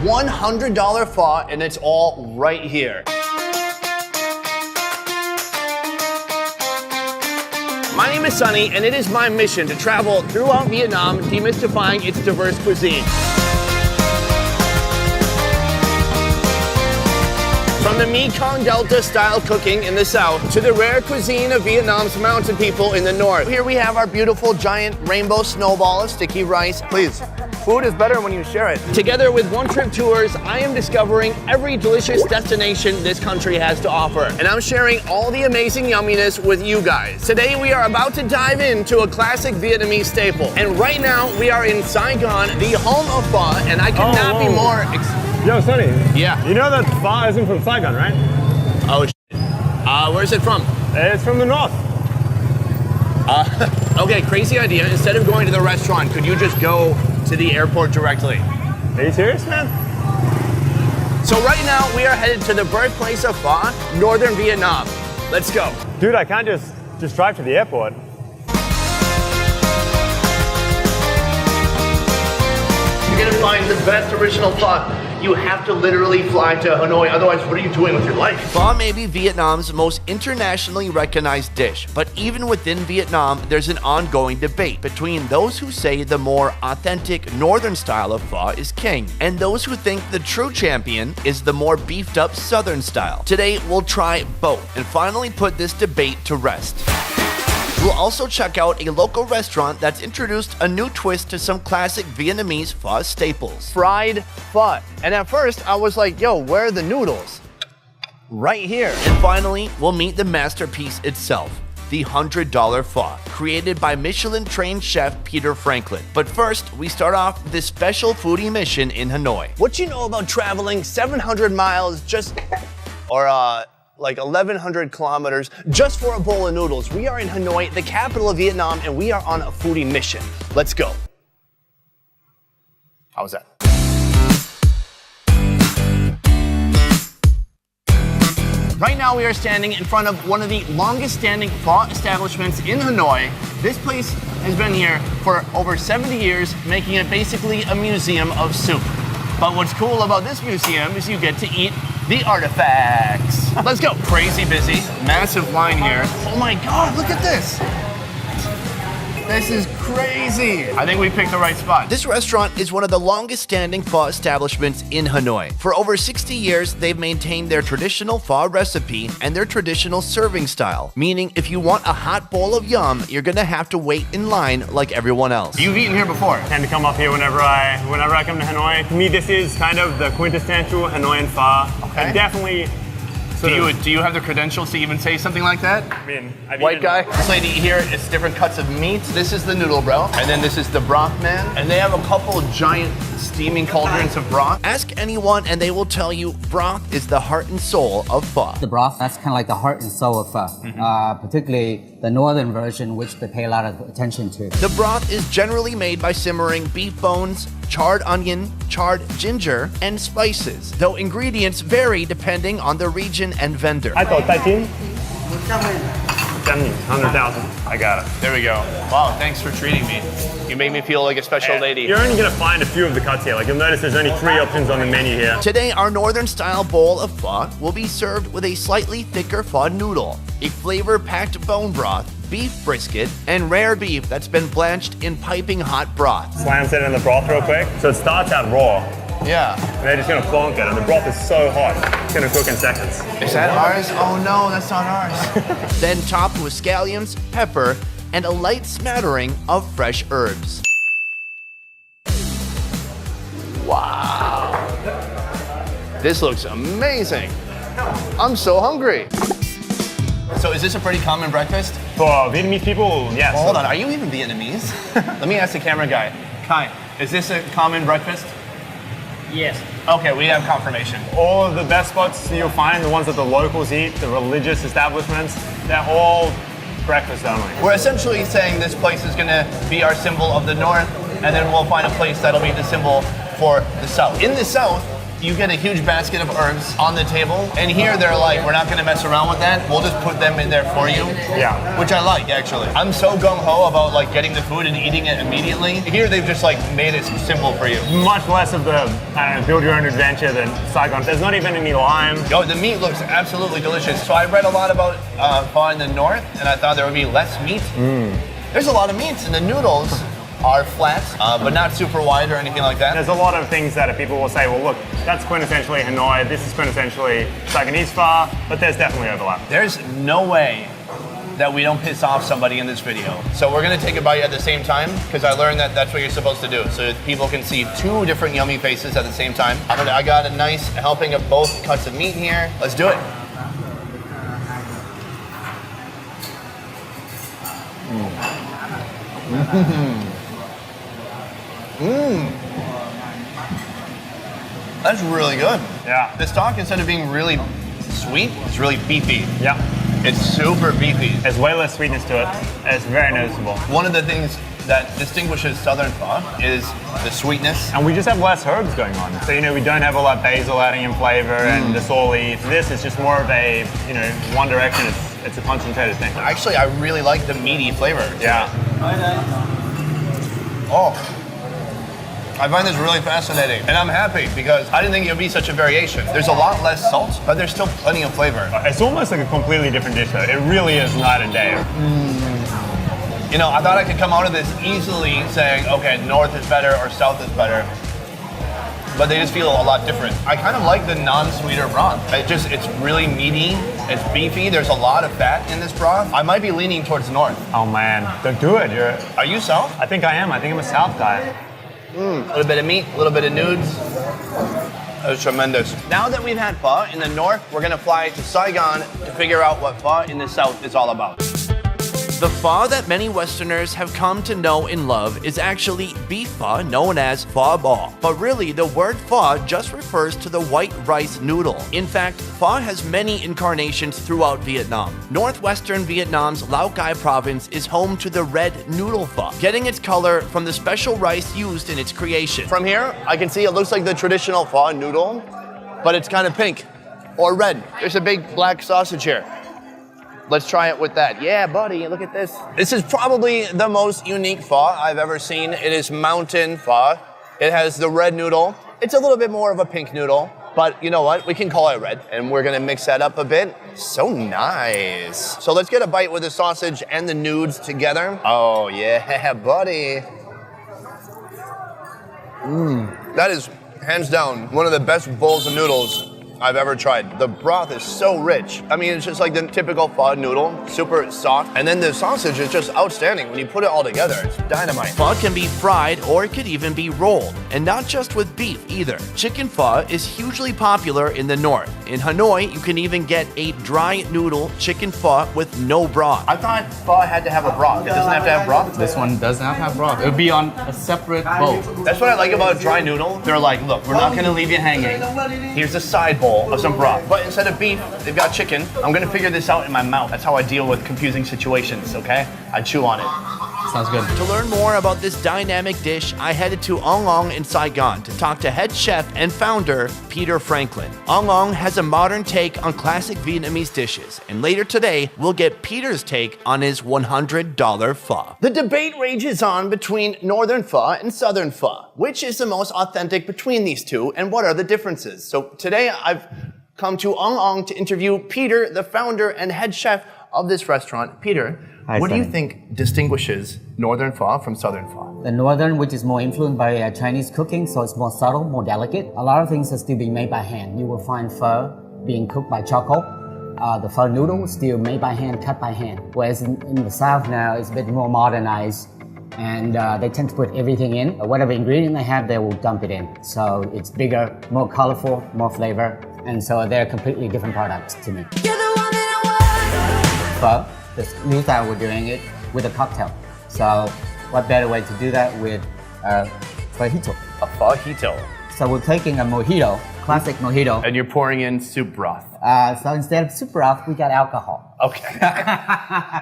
$100 pho, and it's all right here. My name is Sunny, and it is my mission to travel throughout Vietnam, demystifying its diverse cuisine. From the Mekong Delta style cooking in the south to the rare cuisine of Vietnam's mountain people in the north. Here we have our beautiful giant rainbow snowball of sticky rice. Please, food is better when you share it. Together with One Trip Tours, I am discovering every delicious destination this country has to offer. And I'm sharing all the amazing yumminess with you guys. Today we are about to dive into a classic Vietnamese staple. And right now we are in Saigon, the home of pho, and I could not be more Yo, Sonny. Yeah. You know that pho isn't from Saigon, right? Oh, shit. Where's it from? It's from the north. Okay, crazy idea. Instead of going to the restaurant, could you just go to the airport directly? Are you serious, man? So right now, we are headed to the birthplace of pho, northern Vietnam. Let's go. Dude, I can't just drive to the airport. You're gonna find the best original pho. You have to literally fly to Hanoi, otherwise what are you doing with your life? Pho may be Vietnam's most internationally recognized dish, but even within Vietnam, there's an ongoing debate between those who say the more authentic northern style of pho is king, and those who think the true champion is the more beefed up southern style. Today, we'll try both and finally put this debate to rest. We'll also check out a local restaurant that's introduced a new twist to some classic Vietnamese pho staples. Fried pho. And at first, I was like, yo, where are the noodles? Right here. And finally, we'll meet the masterpiece itself, the $100 pho, created by Michelin-trained chef Peter Franklin. But first, we start off with this special foodie mission in Hanoi. What you know about traveling 700 miles like 1,100 kilometers just for a bowl of noodles? We are in Hanoi, the capital of Vietnam, and we are on a foodie mission. Let's go. How was that? Right now we are standing in front of one of the longest standing pho establishments in Hanoi. This place has been here for over 70 years, making it basically a museum of soup. But what's cool about this museum is you get to eat the artifacts. Let's go. Crazy busy, massive line here. Oh my God, look at this. This is crazy. I think we picked the right spot. This restaurant is one of the longest standing pho establishments in Hanoi. For over 60 years, they've maintained their traditional pho recipe and their traditional serving style, meaning if you want a hot bowl of yum, you're gonna have to wait in line like everyone else. You've eaten here before? I tend to come up here whenever I come to Hanoi. To me, this is kind of the quintessential Hanoian pho. Okay. And definitely. Do you have the credentials to even say something like that? I mean, White guy. This lady here is different cuts of meat. This is the noodle bro. And then this is the broth man. And they have a couple of giant steaming cauldrons of broth. Ask anyone and they will tell you broth is the heart and soul of pho. The broth, that's kind of like the heart and soul of pho, particularly the northern version, which they pay a lot of attention to. The broth is generally made by simmering beef bones, charred onion, charred ginger, and spices, though ingredients vary depending on the region and vendor. I thought 100,000. I got it. There we go. Wow, thanks for treating me. You made me feel like a special lady. You're only gonna find a few of the cuts here. Like you'll notice there's only 3 options on the menu here. Today, our northern style bowl of pho will be served with a slightly thicker pho noodle, a flavor-packed bone broth, beef brisket, and rare beef that's been blanched in piping hot broth. Slams it in the broth real quick. So it starts out raw. Yeah. And they're just gonna plonk it, and the broth is so hot, it's gonna cook in seconds. Is that ours? Oh no, that's not ours. Then topped with scallions, pepper, and a light smattering of fresh herbs. Wow. This looks amazing. I'm so hungry. So is this a pretty common breakfast? For Vietnamese people, yes. Well, hold on, are you even Vietnamese? Let me ask the camera guy. Kai, is this a common breakfast? Yes. Okay, we have confirmation. All of the best spots you'll find, the ones that the locals eat, the religious establishments, they're all breakfast only. We're essentially saying this place is gonna be our symbol of the north, and then we'll find a place that'll be the symbol for the south. In the south, you get a huge basket of herbs on the table, and here they're like, we're not gonna mess around with that. We'll just put them in there for you. Yeah. Which I like, actually. I'm so gung-ho about like getting the food and eating it immediately. Here they've just like made it simple for you. Much less of the, I don't know, build your own adventure than Saigon. There's not even any lime. Oh, the meat looks absolutely delicious. So I read a lot about pho in the north, and I thought there would be less meat. There's a lot of meats, and the noodles are flat, but not super wide or anything like that. There's a lot of things that people will say, well, look, that's quintessentially Hanoi, this is quintessentially Saigonese pho, but there's definitely overlap. There's no way that we don't piss off somebody in this video. So we're gonna take a bite at the same time, because I learned that that's what you're supposed to do, so that people can see two different yummy faces at the same time. I got a nice helping of both cuts of meat here. Let's do it. That's really good. Yeah. The stock, instead of being really sweet, it's really beefy. Yeah. It's super beefy. There's way less sweetness to it. It's very noticeable. One of the things that distinguishes Southern pho is the sweetness. And we just have less herbs going on. So, we don't have all that basil adding in flavor and the soy leaf. This is just more of a, one direction. It's a concentrated thing. Actually, I really like the meaty flavor. Yeah. Oh. I find this really fascinating, and I'm happy because I didn't think it would be such a variation. There's a lot less salt, but there's still plenty of flavor. It's almost like a completely different dish, though. It really is night and day. I thought I could come out of this easily saying, okay, north is better or south is better, but they just feel a lot different. I kind of like the non-sweeter broth. It's really meaty, it's beefy, there's a lot of fat in this broth. I might be leaning towards north. Oh man, don't do it. Are you south? I think I am. I think I'm a south guy. A little bit of meat, a little bit of nudes. That was tremendous. Now that we've had pho in the north, we're gonna fly to Saigon to figure out what pho in the south is all about. The pho that many Westerners have come to know and love is actually beef pho, known as pho bo. But really, the word pho just refers to the white rice noodle. In fact, pho has many incarnations throughout Vietnam. Northwestern Vietnam's Lao Cai province is home to the red noodle pho, getting its color from the special rice used in its creation. From here, I can see it looks like the traditional pho noodle, but it's kind of pink or red. There's a big black sausage here. Let's try it with that. Yeah, buddy, look at this. This is probably the most unique pho I've ever seen. It is mountain pho. It has the red noodle. It's a little bit more of a pink noodle, but you know what? We can call it red, and we're gonna mix that up a bit. So nice. So let's get a bite with the sausage and the nudes together. Oh yeah, buddy. That is, hands down, one of the best bowls of noodles I've ever tried. The broth is so rich. I mean, it's just like the typical pho noodle, super soft. And then the sausage is just outstanding. When you put it all together, it's dynamite. Pho can be fried or it could even be rolled. And not just with beef either. Chicken pho is hugely popular in the north. In Hanoi, you can even get a dry noodle chicken pho with no broth. I thought pho had to have a broth. It doesn't have to have broth? This one does not have broth. It would be on a separate bowl. That's what I like about dry noodle. They're like, look, we're not gonna leave you hanging. Here's a side bowl of some broth. But instead of beef, they've got chicken. I'm gonna figure this out in my mouth. That's how I deal with confusing situations, okay? I chew on it. Sounds good. To learn more about this dynamic dish, I headed to Ong Ong in Saigon to talk to head chef and founder, Peter Franklin. Ong Ong has a modern take on classic Vietnamese dishes, and later today, we'll get Peter's take on his $100 pho. The debate rages on between Northern pho and Southern pho. Which is the most authentic between these two, and what are the differences? So today, I've come to Ong Ong to interview Peter, the founder and head chef of this restaurant. Peter, Hi, what do you Sonny. think distinguishes Northern pho from Southern pho? The northern, which is more influenced by Chinese cooking, so it's more subtle, more delicate. A lot of things are still being made by hand. You will find pho being cooked by charcoal. The pho noodle is still made by hand, cut by hand. Whereas in the south now, it's a bit more modernized, and they tend to put everything in. Whatever ingredient they have, they will dump it in. So it's bigger, more colorful, more flavor, and so they're completely different products to me. Pho, this new style, we're doing it with a cocktail. So what better way to do that with fajito? A fajito. So we're taking a mojito, classic mojito. And you're pouring in soup broth. So instead of soup broth, we got alcohol. Okay.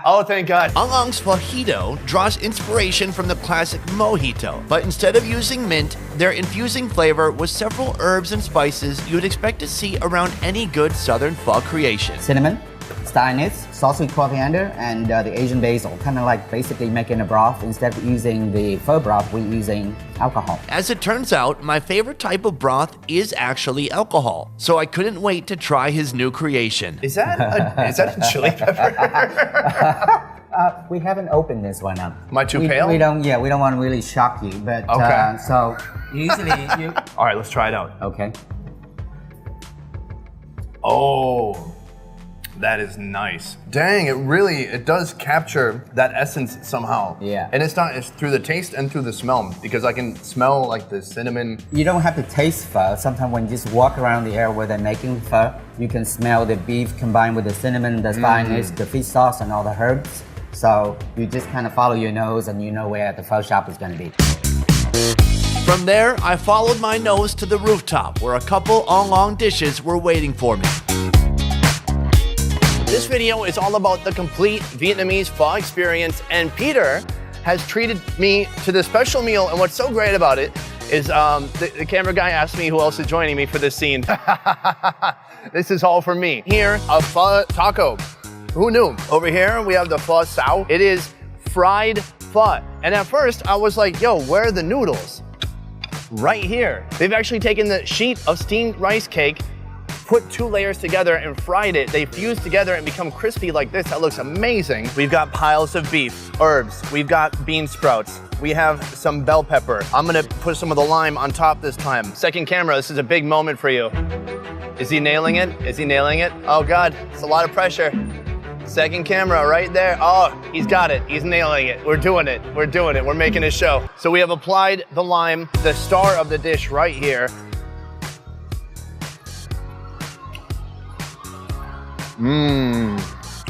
Oh, thank God. Ang Ang's fajito draws inspiration from the classic mojito, but instead of using mint, they're infusing flavor with several herbs and spices you'd expect to see around any good Southern pho creation. Cinnamon, star anise, salted coriander, and the Asian basil. Kind of like basically making a broth. Instead of using the pho broth, we're using alcohol. As it turns out, my favorite type of broth is actually alcohol, so I couldn't wait to try his new creation. Is that a chili pepper? We haven't opened this one up. Am I too pale? We don't want to really shock you, but okay. So usually you. All right, let's try it out. Okay. Oh. That is nice. Dang, it does capture that essence somehow. Yeah. And it's through the taste and through the smell, because I can smell like the cinnamon. You don't have to taste pho. Sometimes when you just walk around the area where they're making pho, you can smell the beef combined with the cinnamon, the spice, the fish sauce, and all the herbs. So you just kind of follow your nose and you know where the pho shop is going to be. From there, I followed my nose to the rooftop where a couple Ang dishes were waiting for me. This video is all about the complete Vietnamese pho experience, and Peter has treated me to this special meal, and what's so great about it is the camera guy asked me who else is joining me for this scene. This is all for me. Here, a pho taco. Who knew? Over here, we have the pho sao. It is fried pho. And at first, I was like, yo, where are the noodles? Right here. They've actually taken the sheet of steamed rice cake, put 2 layers together and fried it. They fuse together and become crispy like this. That looks amazing. We've got piles of beef, herbs. We've got bean sprouts. We have some bell pepper. I'm gonna put some of the lime on top this time. Second camera, this is a big moment for you. Is he nailing it? Is he nailing it? Oh God, it's a lot of pressure. Second camera right there. Oh, he's got it. He's nailing it. We're doing it. We're doing it. We're making a show. So we have applied the lime, the star of the dish right here. Mmm.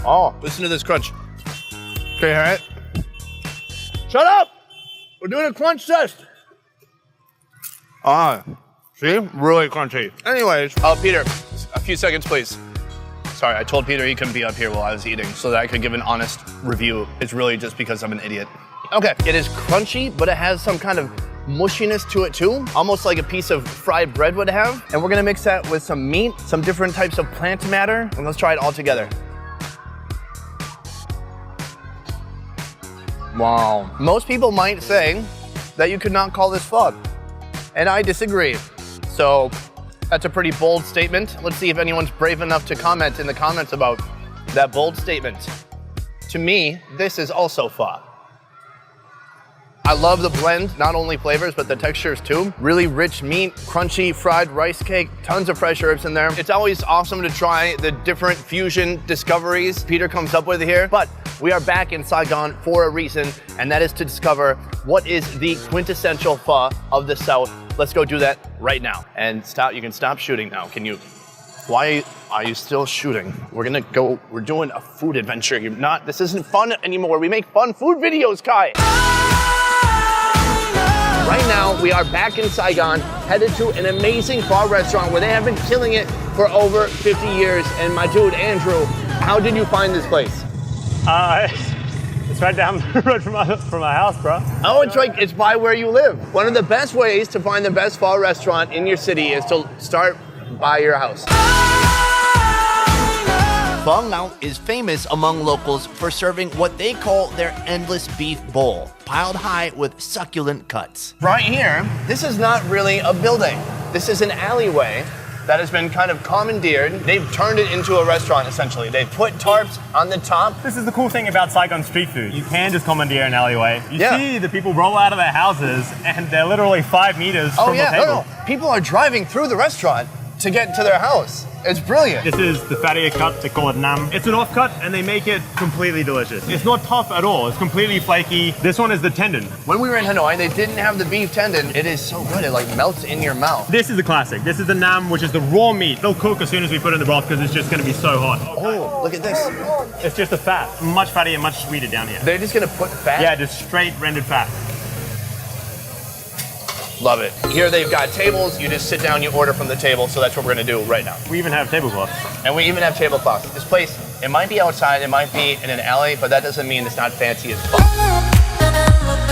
Oh, listen to this crunch. Can you hear it? Shut up! We're doing a crunch test. Ah, see? Really crunchy. Anyways, Peter, a few seconds, please. Sorry, I told Peter he couldn't be up here while I was eating so that I could give an honest review. It's really just because I'm an idiot. Okay, it is crunchy, but it has some kind of mushiness to it too, almost like a piece of fried bread would have. And we're gonna mix that with some meat, some different types of plant matter, and let's try it all together. Wow. Most people might say that you could not call this pho, and I disagree. So that's a pretty bold statement. Let's see if anyone's brave enough to comment in the comments about that bold statement. To me, this is also pho. I love the blend, not only flavors, but the textures too. Really rich meat, crunchy fried rice cake, tons of fresh herbs in there. It's always awesome to try the different fusion discoveries Peter comes up with here, but we are back in Saigon for a reason, and that is to discover what is the quintessential pho of the South. Let's go do that right now. And stop, you can stop shooting now. Can you? Why are you still shooting? We're doing a food adventure. This isn't fun anymore. We make fun food videos, Kai. Right now, we are back in Saigon, headed to an amazing pho restaurant where they have been killing it for over 50 years. And my dude, Andrew, how did you find this place? It's right down the road from my house, bro. Oh, it's by where you live. One of the best ways to find the best pho restaurant in your city is to start by your house. Pho Ngao is famous among locals for serving what they call their endless beef bowl, piled high with succulent cuts. Right here, this is not really a building. This is an alleyway that has been kind of commandeered. They've turned it into a restaurant, essentially. They've put tarps on the top. This is the cool thing about Saigon street food. You can just commandeer an alleyway. You see the people roll out of their houses, and they're literally 5 meters from the table. No. People are driving through the restaurant to get to their house. It's brilliant. This is the fattier cut, they call it nam. It's an offcut and they make it completely delicious. It's not tough at all, it's completely flaky. This one is the tendon. When we were in Hanoi, they didn't have the beef tendon. It is so good, it like melts in your mouth. This is the classic. This is the nam, which is the raw meat. They'll cook as soon as we put it in the broth because it's just gonna be so hot. Oh, look at this. It's just the fat. Much fattier and much sweeter down here. They're just gonna put fat? Yeah, just straight rendered fat. Love it. Here they've got tables. You just sit down, you order from the table. So that's what we're gonna do right now. We even have tablecloths. And we even have tablecloths. This place, it might be outside, it might be in an alley, but that doesn't mean it's not fancy as fuck.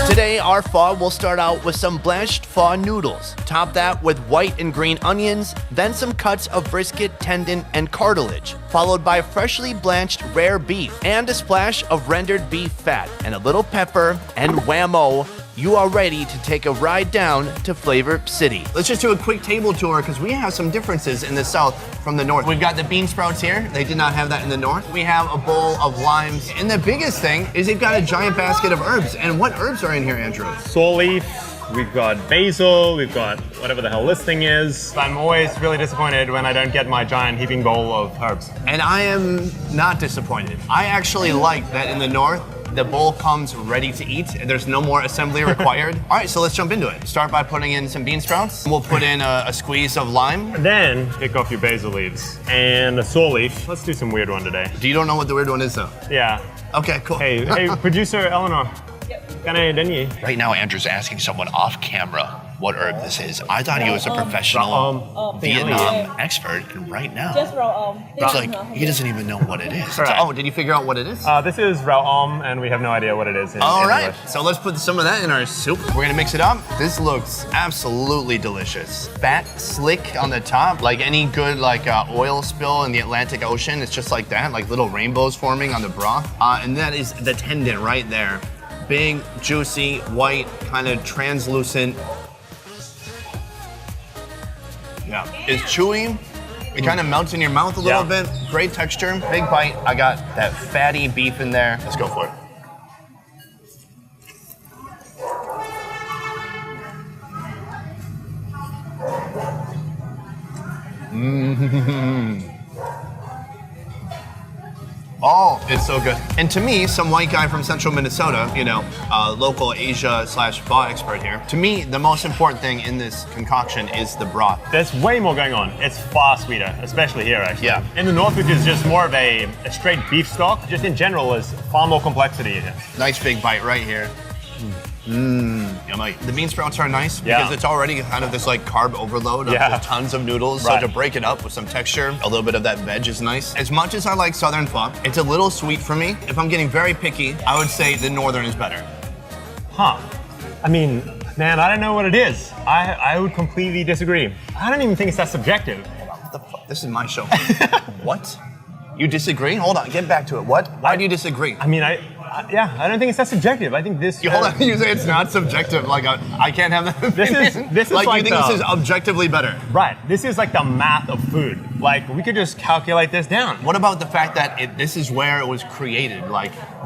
Today, our pho will start out with some blanched pho noodles. Top that with white and green onions, then some cuts of brisket, tendon, and cartilage, followed by freshly blanched rare beef and a splash of rendered beef fat and a little pepper, and whammo, you are ready to take a ride down to Flavor City. Let's just do a quick table tour because we have some differences in the south from the north. We've got the bean sprouts here. They did not have that in the north. We have a bowl of limes. And the biggest thing is they've got a giant basket of herbs. And what herbs are in here, Andrew? Saw leaf, we've got basil, we've got whatever the hell this thing is. I'm always really disappointed when I don't get my giant heaping bowl of herbs. And I am not disappointed. I actually like that in the north, the bowl comes ready to eat and there's no more assembly required. All right, so let's jump into it. Start by putting in some bean sprouts. We'll put in a squeeze of lime. And then pick off your basil leaves and a saw leaf. Let's do some weird one today. You don't know what the weird one is though? Yeah. Okay, cool. Hey, producer Eleanor. Right now, Andrew's asking someone off camera what herb this is. I thought he was a professional Vietnam expert, and right now, it's like he doesn't even know what it is. Right. Oh, did you figure out what it is? This is rau and we have no idea what it is. All right, so let's put some of that in our soup. We're gonna mix it up. This looks absolutely delicious. Fat, slick on the top, like any good oil spill in the Atlantic Ocean. It's just like that, like little rainbows forming on the broth. And that is the tendon right there. Big, juicy, white, kind of translucent. Yeah, it's chewy. It kind of melts in your mouth a little bit. Great texture, big bite. I got that fatty beef in there. Let's go for it. Oh, it's so good. And to me, some white guy from central Minnesota, local Asia/pho expert here. To me, the most important thing in this concoction is the broth. There's way more going on. It's far sweeter, especially here actually. Yeah. In the north, which is just more of a straight beef stock, just in general, there's far more complexity in here. Nice big bite right here. Yummy. The bean sprouts are nice because it's already kind of this carb overload of just tons of noodles. Right. So to break it up with some texture, a little bit of that veg is nice. As much as I like Southern pho, it's a little sweet for me. If I'm getting very picky, I would say the Northern is better. Huh. I mean, man, I don't know what it is. I would completely disagree. I don't even think it's that subjective. What the fuck? This is my show. What? You disagree? Hold on, get back to it. What? Why do you disagree? I mean, I don't think it's that subjective. I think this. Hold on, you say it's not subjective. I can't have that. This is you think this is objectively better? Right. This is like the math of food. We could just calculate this down. What about the fact that this is where it was created?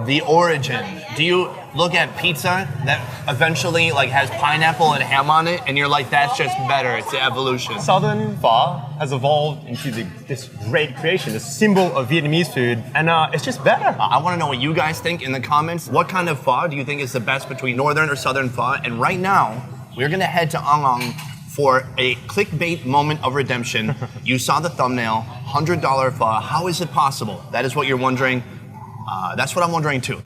The origin. Do you look at pizza that eventually has pineapple and ham on it, and you're like, that's just better. It's the evolution. Southern pho has evolved into this great creation, this symbol of Vietnamese food, and it's just better. I want to know what you guys think in the comments. What kind of pho do you think is the best between Northern or Southern pho? And right now, we're gonna head to Ong Ong for a clickbait moment of redemption. You saw the thumbnail, $100 pho. How is it possible? That is what you're wondering. That's what I'm wondering too.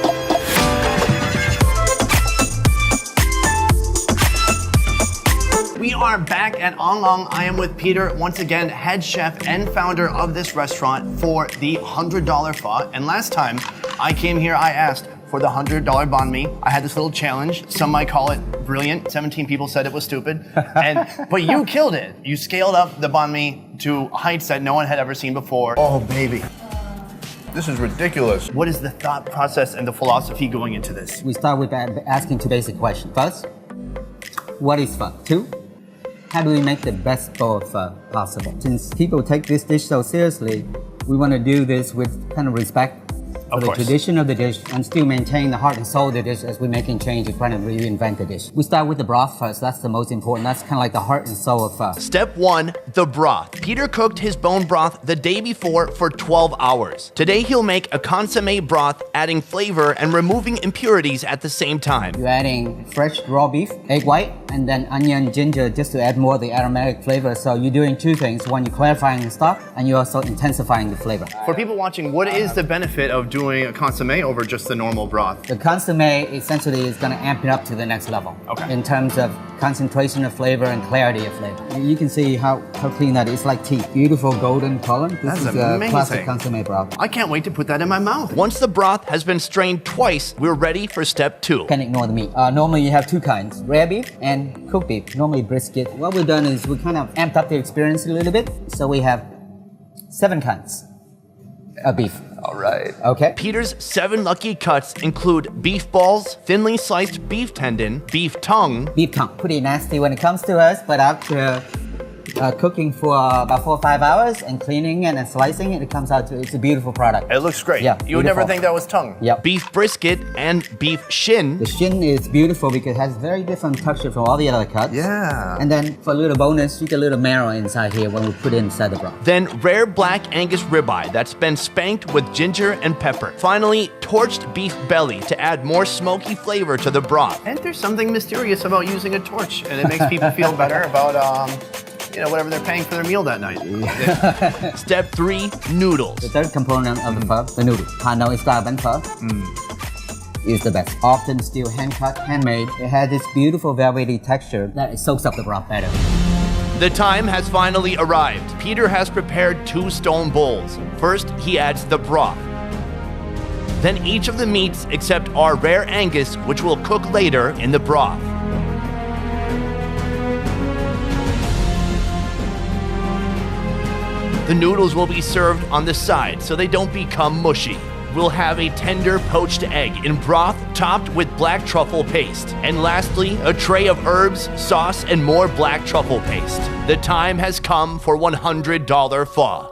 We are back at Ong Ong. I am with Peter, once again, head chef and founder of this restaurant for the $100 pho. And last time I came here, I asked for the $100 banh mi. I had this little challenge. Some might call it brilliant. 17 people said it was stupid. But you killed it. You scaled up the banh mi to heights that no one had ever seen before. Oh, baby. This is ridiculous. What is the thought process and the philosophy going into this? We start with asking two basic questions. First, what is pho? Two, how do we make the best bowl of pho possible? Since people take this dish so seriously, we want to do this with kind of respect for the tradition of the dish and still maintain the heart and soul of the dish as we're making changes, trying to reinvent the dish. We start with the broth first. That's the most important. That's kind of like the heart and soul of pho. Step 1, the broth. Peter cooked his bone broth the day before for 12 hours. Today he'll make a consommé broth, adding flavor and removing impurities at the same time. You're adding fresh raw beef, egg white, and then onion, ginger, just to add more of the aromatic flavor. So you're doing two things. One, you're clarifying the stock, and you're also intensifying the flavor. For people watching, what is the benefit of doing doing a consommé over just the normal broth? The consommé essentially is going to amp it up to the next level. Okay. In terms of concentration of flavor and clarity of flavor. You can see how clean that is. It's like tea. Beautiful golden color. This is a classic consommé broth. I can't wait to put that in my mouth. Once the broth has been strained twice, we're ready for step 2. Can ignore the meat. Normally you have 2 kinds, rare beef and cooked beef, normally brisket. What we've done is we kind of amped up the experience a little bit. So we have 7 kinds of beef. All right. Okay. Peter's 7 lucky cuts include beef balls, thinly sliced beef tendon, beef tongue. Beef tongue, pretty nasty when it comes to us, but after cooking for about 4 or 5 hours and cleaning and then slicing it, it comes out to, it's a beautiful product. It looks great. Yeah, You would never beautiful. think that was tongue. Yep. Beef brisket and beef shin. The shin is beautiful because it has very different texture from all the other cuts. Yeah. And then for a little bonus, you get a little marrow inside here when we put it inside the broth. Then rare black Angus ribeye that's been spanked with ginger and pepper. Finally, torched beef belly to add more smoky flavor to the broth. And there's something mysterious about using a torch, and it makes people feel better about whatever they're paying for their meal that night. Step 3, noodles. The third component of the pho, the noodle. Hanoi style bánh pho is the best. Often still hand cut, handmade. It has this beautiful velvety texture that it soaks up the broth better. The time has finally arrived. Peter has prepared 2 stone bowls. First, he adds the broth. Then each of the meats except our rare Angus, which will cook later in the broth. The noodles will be served on the side so they don't become mushy. We'll have a tender poached egg in broth topped with black truffle paste. And lastly, a tray of herbs, sauce, and more black truffle paste. The time has come for $100 pho.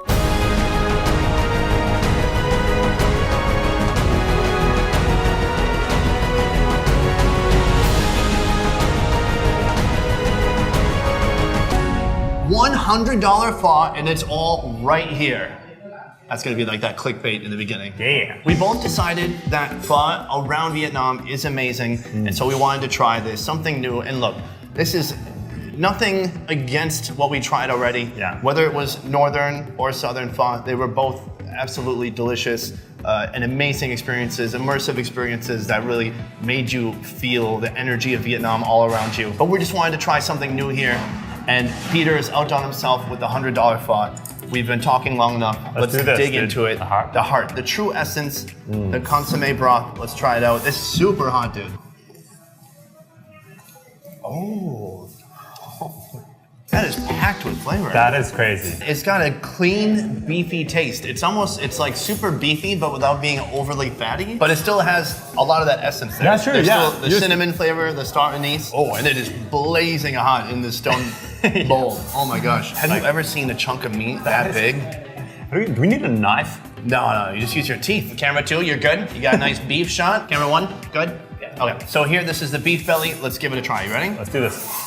$100 pho, and it's all right here. That's gonna be like that clickbait in the beginning. Yeah. We both decided that pho around Vietnam is amazing, and so we wanted to try this, something new. And look, this is nothing against what we tried already. Yeah. Whether it was northern or southern pho, they were both absolutely delicious and amazing experiences, immersive experiences that really made you feel the energy of Vietnam all around you. But we just wanted to try something new here. And Peter has outdone himself with the $100 pho. We've been talking long enough. Let's do this, dig dude. into it. The heart. The true essence, the consommé broth. Let's try it out. It's super hot, dude. Oh. That is packed with flavor. That is crazy. It's got a clean, beefy taste. It's like super beefy, but without being overly fatty. But it still has a lot of that essence there. That's true, There's yeah. still the cinnamon flavor, the star anise. Oh, and it is blazing hot in this stone bowl. Oh my gosh. Have you ever seen a chunk of meat that big? Do we need a knife? No, you just use your teeth. Camera 2, you're good. You got a nice beef shot. Camera 1, good? Yeah. Okay, so here, this is the beef belly. Let's give it a try. You ready? Let's do this.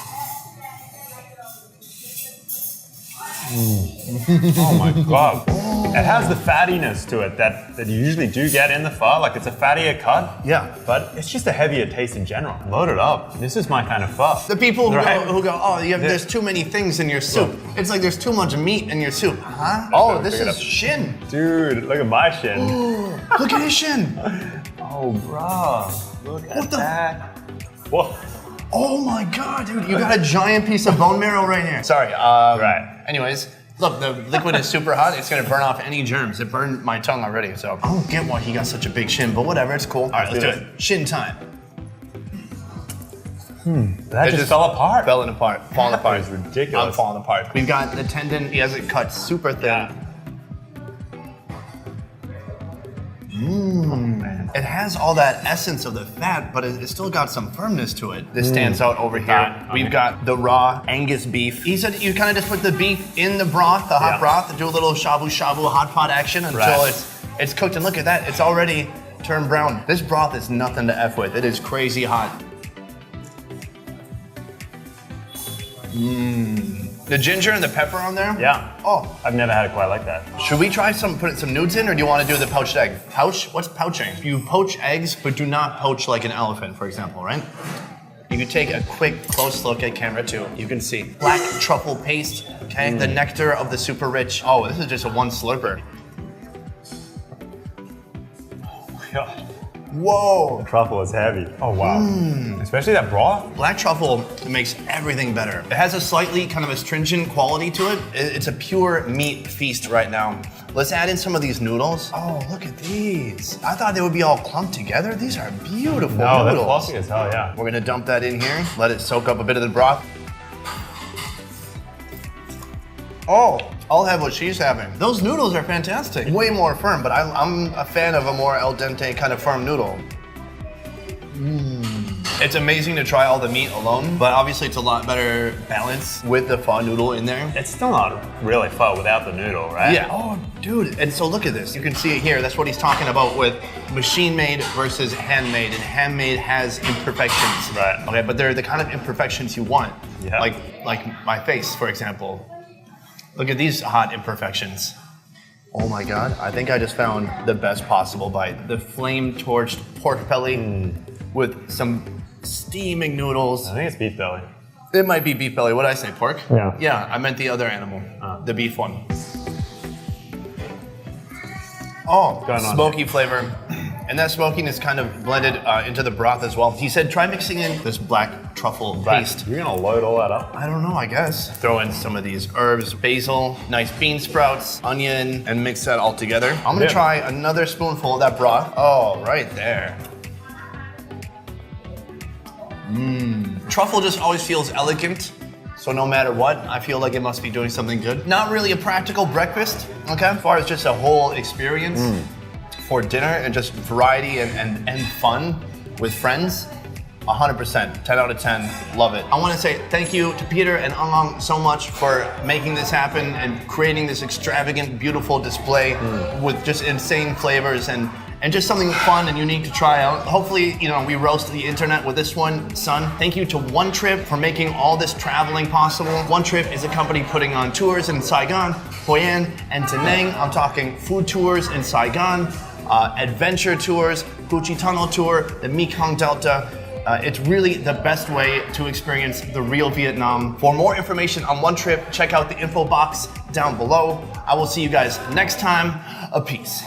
Oh my god. It has the fattiness to it that you usually do get in the pho. Like it's a fattier cut. Yeah. But it's just a heavier taste in general. Load it up. This is my kind of pho. The people who, Right. go, oh, there's too many things in your soup. It's like there's too much meat in your soup. Huh? Oh, This pick it is up. shin. Dude, look at my shin. Look at his shin. Oh, bro. Look at that. Whoa. Oh my god, dude. You got a giant piece of bone marrow right here. Sorry. Right. Anyways, look, the liquid is super hot. It's gonna burn off any germs. It burned my tongue already, so I don't get why he got such a big shin, but whatever, it's cool. All right, let's do it. Shin time. That just fell apart. Falling apart. That was ridiculous. I'm falling apart. We've got the tendon. He has it cut super thin. Yeah. It has all that essence of the fat, but it's still got some firmness to it. This stands out over here. That, We've got the raw Angus beef. He said you kind of just put the beef in the broth, the hot broth, and do a little shabu shabu hot pot action until it's cooked. And look at that, it's already turned brown. This broth is nothing to F with. It is crazy hot. The ginger and the pepper on there? Yeah. Oh. I've never had it quite like that. Should we try putting some nudes in, or do you want to do the poached egg? Poach? What's poaching? You poach eggs, but do not poach like an elephant, for example, right? You can take a quick, close look at camera 2. You can see black truffle paste, okay? The nectar of the super rich. Oh, this is just a one slurper. God. Whoa. Truffle is heavy. Oh wow. Especially that broth. Black truffle makes everything better. It has a slightly kind of astringent quality to it. It's a pure meat feast right now. Let's add in some of these noodles. Oh, look at these. I thought they would be all clumped together. These are beautiful No, noodles. they're fluffy as hell, yeah. We're gonna dump that in here. Let it soak up a bit of the broth. Oh, I'll have what she's having. Those noodles are fantastic. Way more firm, but I'm a fan of a more al dente kind of firm noodle. It's amazing to try all the meat alone, but obviously it's a lot better balance with the pho noodle in there. It's still not really pho without the noodle, right? Yeah. Oh, dude. And so look at this. You can see it here. That's what he's talking about with machine-made versus handmade. And handmade has imperfections. Right. Okay, but they're the kind of imperfections you want. Yeah. Like my face, for example. Look at these hot imperfections. Oh my God, I think I just found the best possible bite. The flame-torched pork belly with some steaming noodles. I think it's beef belly. It might be beef belly. What did I say, pork? Yeah. Yeah, I meant the other animal, the beef one. Oh, Going on smoky flavor. And that smokiness kind of blended into the broth as well. He said, try mixing in this black truffle paste. You're gonna load all that up? I don't know, I guess. Throw in some of these herbs, basil, nice bean sprouts, onion, and mix that all together. I'm gonna try another spoonful of that broth. Oh, right there. Truffle just always feels elegant. So no matter what, I feel like it must be doing something good. Not really a practical breakfast, okay? As far as just a whole experience for dinner and just variety and fun with friends, 100%, 10 out of 10, love it. I wanna say thank you to Peter and Ang so much for making this happen and creating this extravagant, beautiful display with just insane flavors and just something fun and unique to try out. Hopefully, we roast the internet with this one, son. Thank you to One Trip for making all this traveling possible. One Trip is a company putting on tours in Saigon, Hoi An, and Da Nang. I'm talking food tours in Saigon, adventure tours, Gucci Tunnel Tour, the Mekong Delta. It's really the best way to experience the real Vietnam. For more information on One Trip, check out the info box down below. I will see you guys next time. Peace.